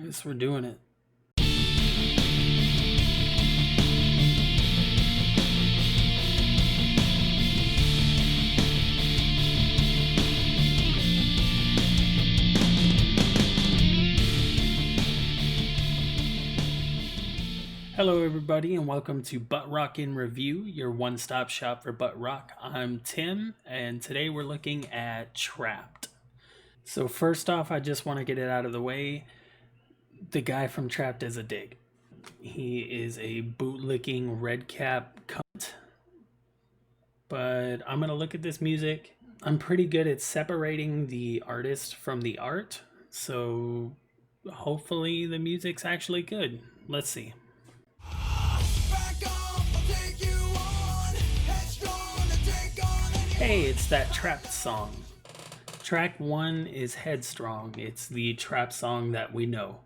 Guess we're doing it. Hello everybody and welcome to Butt Rock in Review, your one-stop shop for butt rock. I'm Tim and today we're looking at Trapt. So first off, I just want to get it out of the way. The guy from Trapt is a dig. He is a bootlicking red cap cunt. But I'm going to look at this music. I'm pretty good at separating the artist from the art. So hopefully the music's actually good. Let's see. Hey, it's that Trapt song. Track 1 is Headstrong. It's the Trapt song that we know.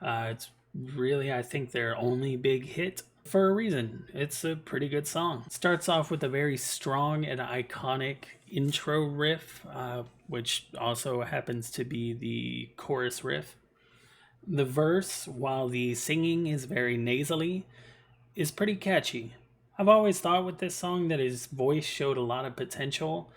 It's really, I think, their only big hit for a reason. It's a pretty good song. It starts off with a very strong and iconic intro riff, which also happens to be the chorus riff. The verse, while the singing is very nasally, is pretty catchy. I've always thought with this song that his voice showed a lot of potential.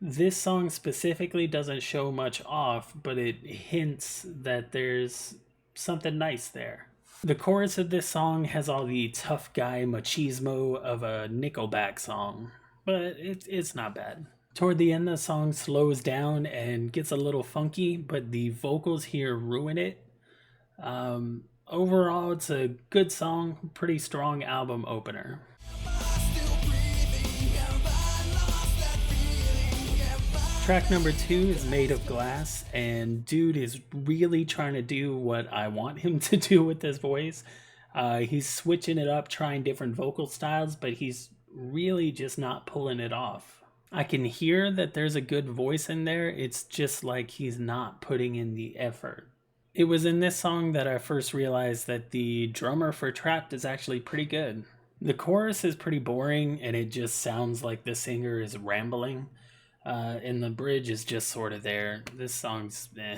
This song specifically doesn't show much off, but it hints that there's something nice there. The chorus of this song has all the tough guy machismo of a Nickelback song, but it's not bad. Toward the end, the song slows down and gets a little funky, but the vocals here ruin it. Overall, it's a good song, pretty strong album opener. Track number 2 is Made of Glass, and dude is really trying to do what I want him to do with his voice. He's switching it up, trying different vocal styles, but he's really just not pulling it off. I can hear that there's a good voice in there, it's just like he's not putting in the effort. It was in this song that I first realized that the drummer for Trapt is actually pretty good. The chorus is pretty boring, and it just sounds like the singer is rambling. And the bridge is just sort of there. This song's eh.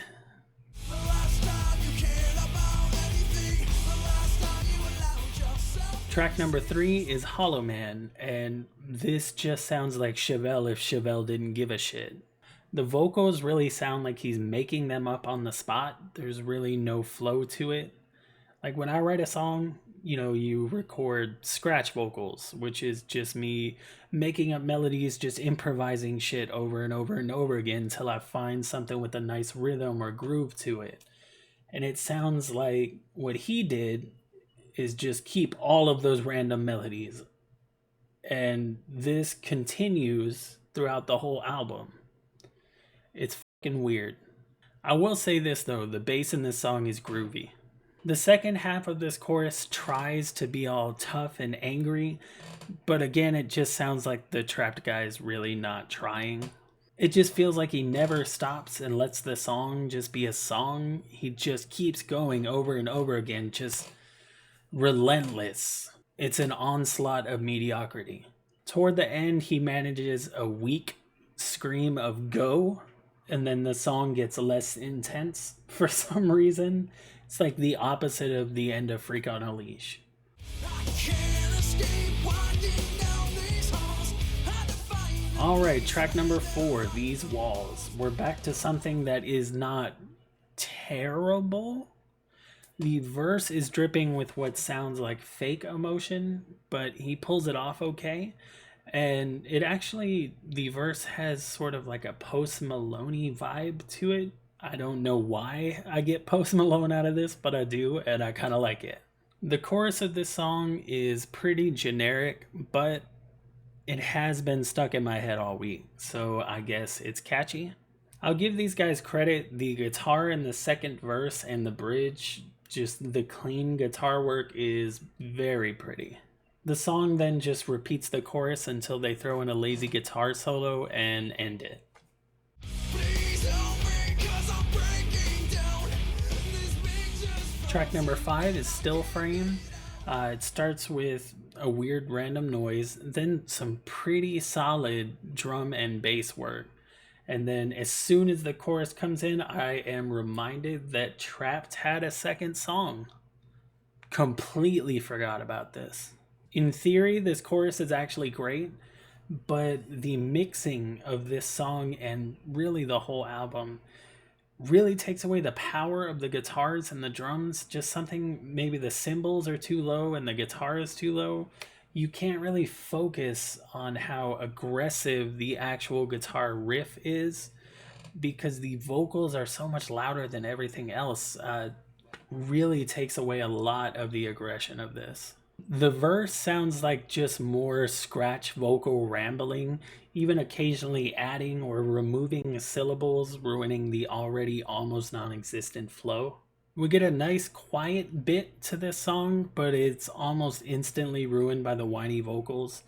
Track number 3 is Holloman, and this just sounds like Chevelle if Chevelle didn't give a shit. The vocals really sound like he's making them up on the spot. There's really no flow to it. Like when I write a song, you record scratch vocals, which is just me making up melodies, just improvising shit over and over and over again until I find something with a nice rhythm or groove to it. And it sounds like what he did is just keep all of those random melodies. And this continues throughout the whole album. It's fucking weird. I will say this though, the bass in this song is groovy. The second half of this chorus tries to be all tough and angry, but again, it just sounds like the Trapt guy's really not trying. It just feels like he never stops and lets the song just be a song. He just keeps going over and over again, just relentless. It's an onslaught of mediocrity. Toward the end, he manages a weak scream of go, and then the song gets less intense for some reason. It's like the opposite of the end of Freak on a Leash. Alright, track number 4, These Walls. We're back to something that is not terrible. The verse is dripping with what sounds like fake emotion, but he pulls it off okay. And it actually, the verse has sort of like a Post Maloney vibe to it. I don't know why I get Post Malone out of this, but I do, and I kind of like it. The chorus of this song is pretty generic, but it has been stuck in my head all week, so I guess it's catchy. I'll give these guys credit. The guitar in the second verse and the bridge, just the clean guitar work is very pretty. The song then just repeats the chorus until they throw in a lazy guitar solo and end it. Track number 5 is Still Frame. It starts with a weird random noise, then some pretty solid drum and bass work. And then as soon as the chorus comes in, I am reminded that Trapt had a second song. Completely forgot about this. In theory, this chorus is actually great, but the mixing of this song and really the whole album really takes away the power of the guitars and the drums. Just something, maybe the cymbals are too low and the guitar is too low. You can't really focus on how aggressive the actual guitar riff is because the vocals are so much louder than everything else. Really takes away a lot of the aggression of this. The verse sounds like just more scratch vocal rambling, even occasionally adding or removing syllables, ruining the already almost non-existent flow. We get a nice quiet bit to this song, but it's almost instantly ruined by the whiny vocals.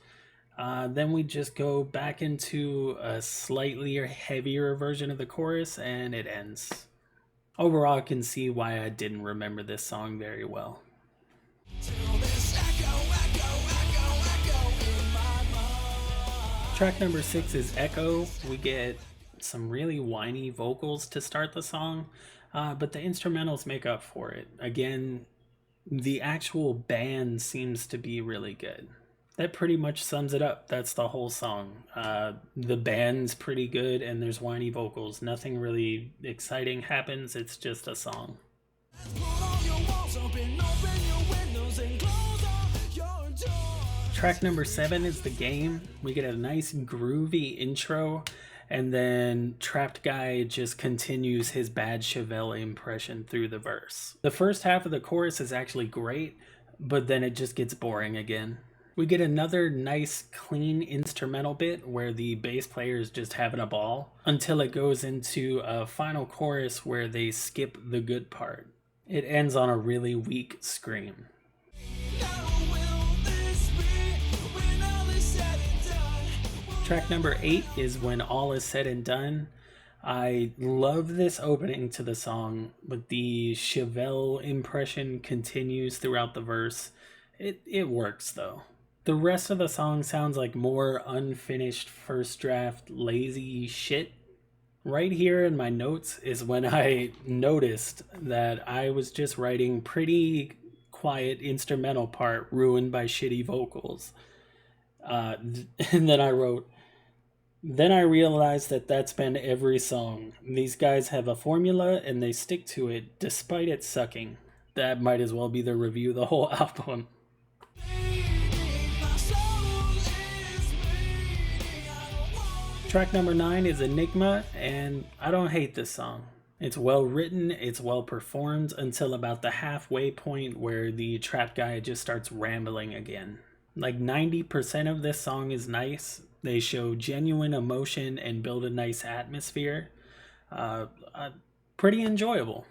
Then we just go back into a slightly heavier version of the chorus and it ends. Overall, I can see why I didn't remember this song very well. Track number 6 is Echo. We get some really whiny vocals to start the song, but the instrumentals make up for it. Again, the actual band seems to be really good. That pretty much sums it up. That's the whole song. The band's pretty good and there's whiny vocals. Nothing really exciting happens. It's just a song. Track number 7 is The Game. We get a nice groovy intro and then Trapt Guy just continues his bad Chevelle impression through the verse. The first half of the chorus is actually great, but then it just gets boring again. We get another nice clean instrumental bit where the bass player is just having a ball until it goes into a final chorus where they skip the good part. It ends on a really weak scream. Track number 8 is When All Is Said and Done. I love this opening to the song, but the Chevelle impression continues throughout the verse. It works though. The rest of the song sounds like more unfinished first draft lazy shit. Right here in my notes is when I noticed that I was just writing pretty quiet instrumental part ruined by shitty vocals. And then I wrote, then I realized that that's been every song. These guys have a formula and they stick to it despite it sucking. That might as well be the review of the whole album. Track number 9 is Enigma, and I don't hate this song. It's well written, it's well performed until about the halfway point where the Trapt Guy just starts rambling again. Like 90% of this song is nice. They show genuine emotion and build a nice atmosphere. Pretty enjoyable.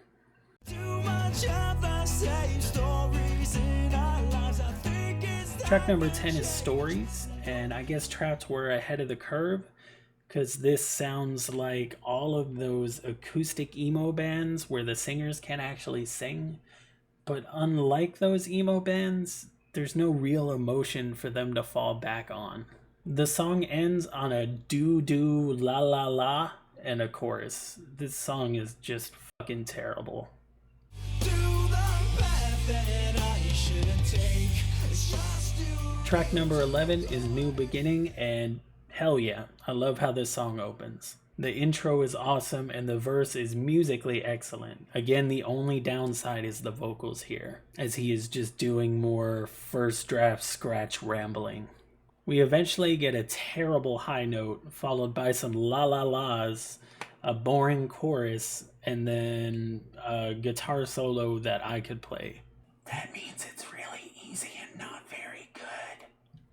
Track number 10 is Stories, and I guess Trapt were ahead of the curve because this sounds like all of those acoustic emo bands where the singers can actually sing. But unlike those emo bands, there's no real emotion for them to fall back on. The song ends on a do la la la and a chorus. This song is just fucking terrible. Track number 11 is New Beginning, and hell yeah, I love how this song opens. The intro is awesome and the verse is musically excellent. Again, the only downside is the vocals here, as he is just doing more first draft scratch rambling. We eventually get a terrible high note, followed by some la la la's, a boring chorus, and then a guitar solo that I could play. That means it's really easy and not very good.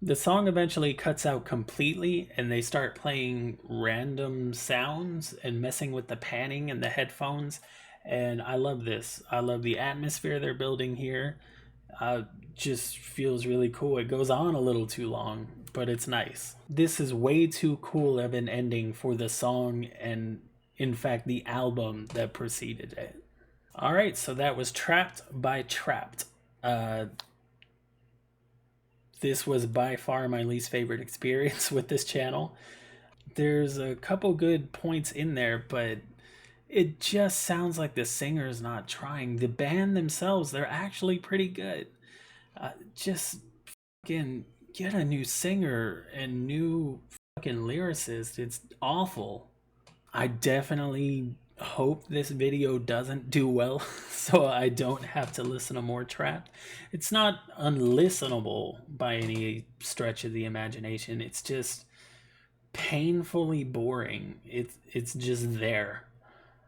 The song eventually cuts out completely and they start playing random sounds and messing with the panning and the headphones. And I love this. I love the atmosphere they're building here. Just feels really cool. It goes on a little too long, but it's nice. This is way too cool of an ending for the song and, in fact, the album that preceded it. All right, so that was Trapt by Trapt. This was by far my least favorite experience with this channel. There's a couple good points in there, but it just sounds like the singer's not trying. The band themselves, they're actually pretty good. Just fucking get a new singer and new fucking lyricist. It's awful. I definitely hope this video doesn't do well so I don't have to listen to more Trapt. It's not unlistenable by any stretch of the imagination. It's just painfully boring. It's just there.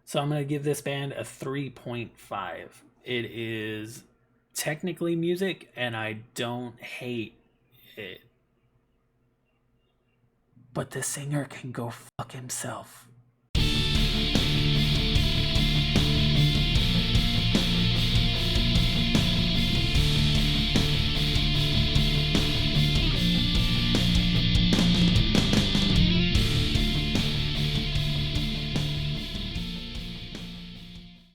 So I'm going to give this band a 3.5. It is technically music and I don't hate it. But the singer can go fuck himself.